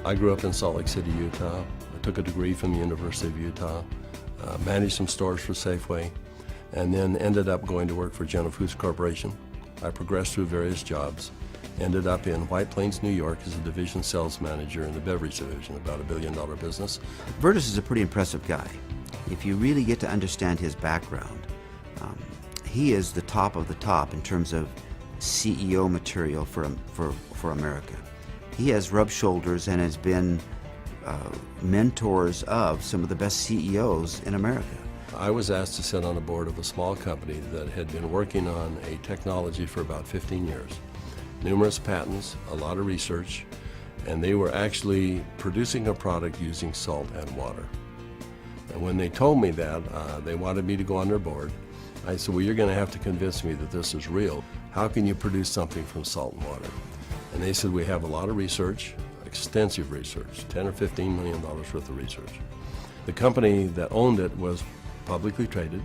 I grew up in Salt Lake City, Utah. I took a degree from the University of Utah, managed some stores for Safeway, and then ended up going to work for General Foods Corporation. I progressed through various jobs, ended up in White Plains, New York as a division sales manager in the beverage division, about $1 billion business. Vertus is a pretty impressive guy. If you really get to understand his background, he is the top of the top in terms of CEO material for America. He has rubbed shoulders and has been mentors of some of the best CEOs in America. I was asked to sit on a board of a small company that had been working on a technology for about 15 years. Numerous patents, a lot of research, and they were actually producing a product using salt and water. And when they told me that, they wanted me to go on their board. I said, well, you're going to have to convince me that this is real. How can you produce something from salt and water? And they said, we have a lot of research, extensive research, $10 or $15 million worth of research. The company that owned it was publicly traded,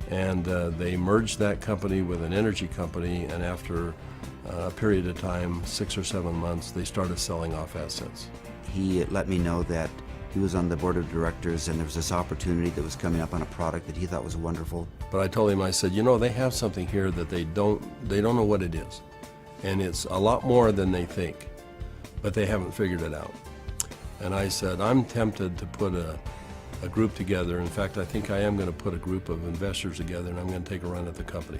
and they merged that company with an energy company, and after a period of time, 6 or 7 months, they started selling off assets. He let me know that he was on the board of directors and there was this opportunity that was coming up on a product that he thought was wonderful. But I told him, I said, you know, they have something here that they don't know what it is. And it's a lot more than they think, but they haven't figured it out. And I said, I'm tempted to put a group together. In fact, I think I am going to put a group of investors together, and I'm going to take a run at the company.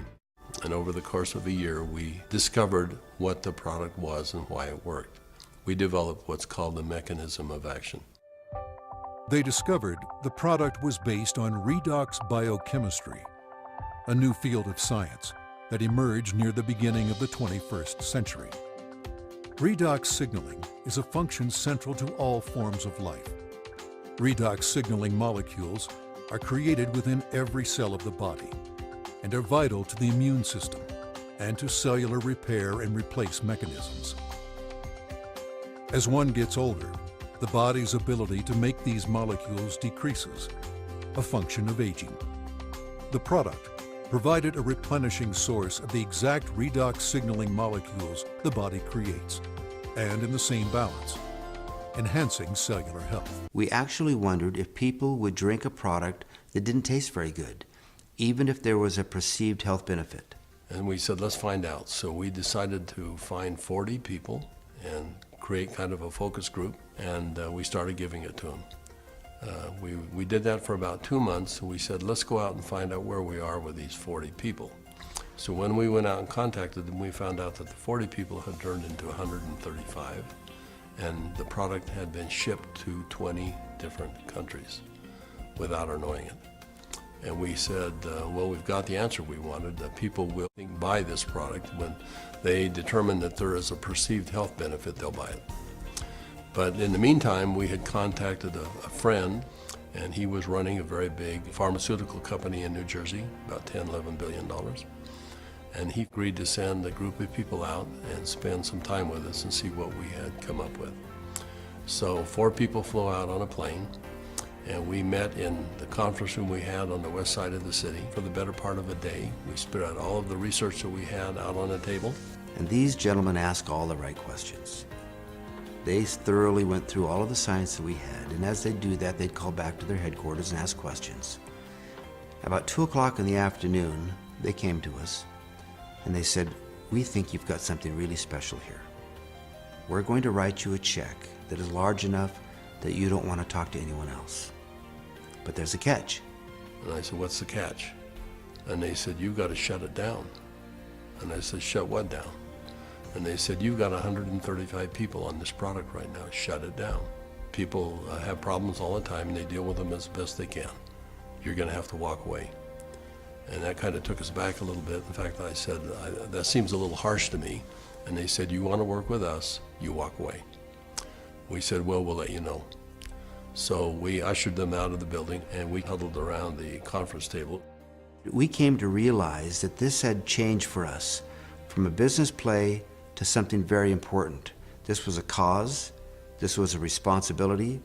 And over the course of a year, we discovered what the product was and why it worked. We developed what's called the mechanism of action. They discovered the product was based on redox biochemistry, a new field of science that emerged near the beginning of the 21st century. Redox signaling is a function central to all forms of life. Redox signaling molecules are created within every cell of the body and are vital to the immune system and to cellular repair and replace mechanisms. As one gets older, the body's ability to make these molecules decreases, a function of aging. The product provided a replenishing source of the exact redox signaling molecules the body creates, and in the same balance, enhancing cellular health. We actually wondered if people would drink a product that didn't taste very good, even if there was a perceived health benefit. And we said, let's find out. So we decided to find 40 people and create kind of a focus group, and we started giving it to them. We did that for about 2 months, and we said, let's go out and find out where we are with these 40 people. So when we went out and contacted them, we found out that the 40 people had turned into 135, and the product had been shipped to 20 different countries without our knowing it. And we said, well, we've got the answer we wanted. People will buy this product. When they determine that there is a perceived health benefit, they'll buy it. But in the meantime, we had contacted a friend, and he was running a very big pharmaceutical company in New Jersey, about $10, $11 billion. And he agreed to send a group of people out and spend some time with us and see what we had come up with. So 4 people flew out on a plane, and we met in the conference room we had on the west side of the city for the better part of a day. We spread out all of the research that we had out on a table. And these gentlemen asked all the right questions. They thoroughly went through all of the science that we had, and as they do that, they'd call back to their headquarters and ask questions. About 2 o'clock in the afternoon, they came to us, and they said, we think you've got something really special here. We're going to write you a check that is large enough that you don't want to talk to anyone else. But there's a catch. And I said, what's the catch? And they said, you've got to shut it down. And I said, shut what down? And they said, you've got 135 people on this product right now, shut it down. People have problems all the time, and they deal with them as best they can. You're going to have to walk away. And that kind of took us back a little bit. In fact, I said, that seems a little harsh to me. And they said, you want to work with us, you walk away. We said, well, we'll let you know. So we ushered them out of the building, and we huddled around the conference table. We came to realize that this had changed for us from a business play to something very important. This was a cause, this was a responsibility.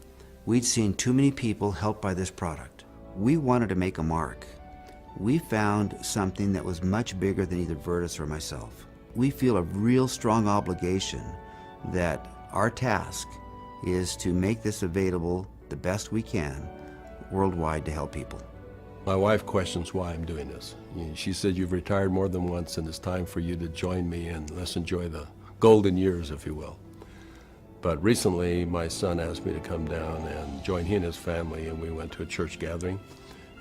We'd seen too many people helped by this product. We wanted to make a mark. We found something that was much bigger than either Vertus or myself. We feel a real strong obligation that our task is to make this available the best we can worldwide to help people. My wife questions why I'm doing this. She said, you've retired more than once and it's time for you to join me and let's enjoy the golden years, if you will. But recently, my son asked me to come down and join he and his family, and we went to a church gathering.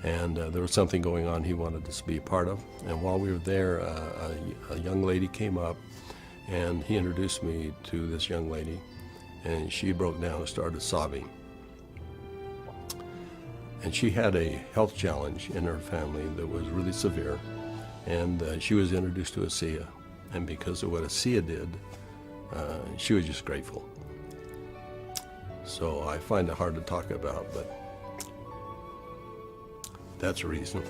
And there was something going on he wanted us to be a part of. And while we were there, a young lady came up, and he introduced me to this young lady, and she broke down and started sobbing. And she had a health challenge in her family that was really severe, and she was introduced to ASEA. And because of what ASEA did, she was just grateful. So I find it hard to talk about, but that's a reason.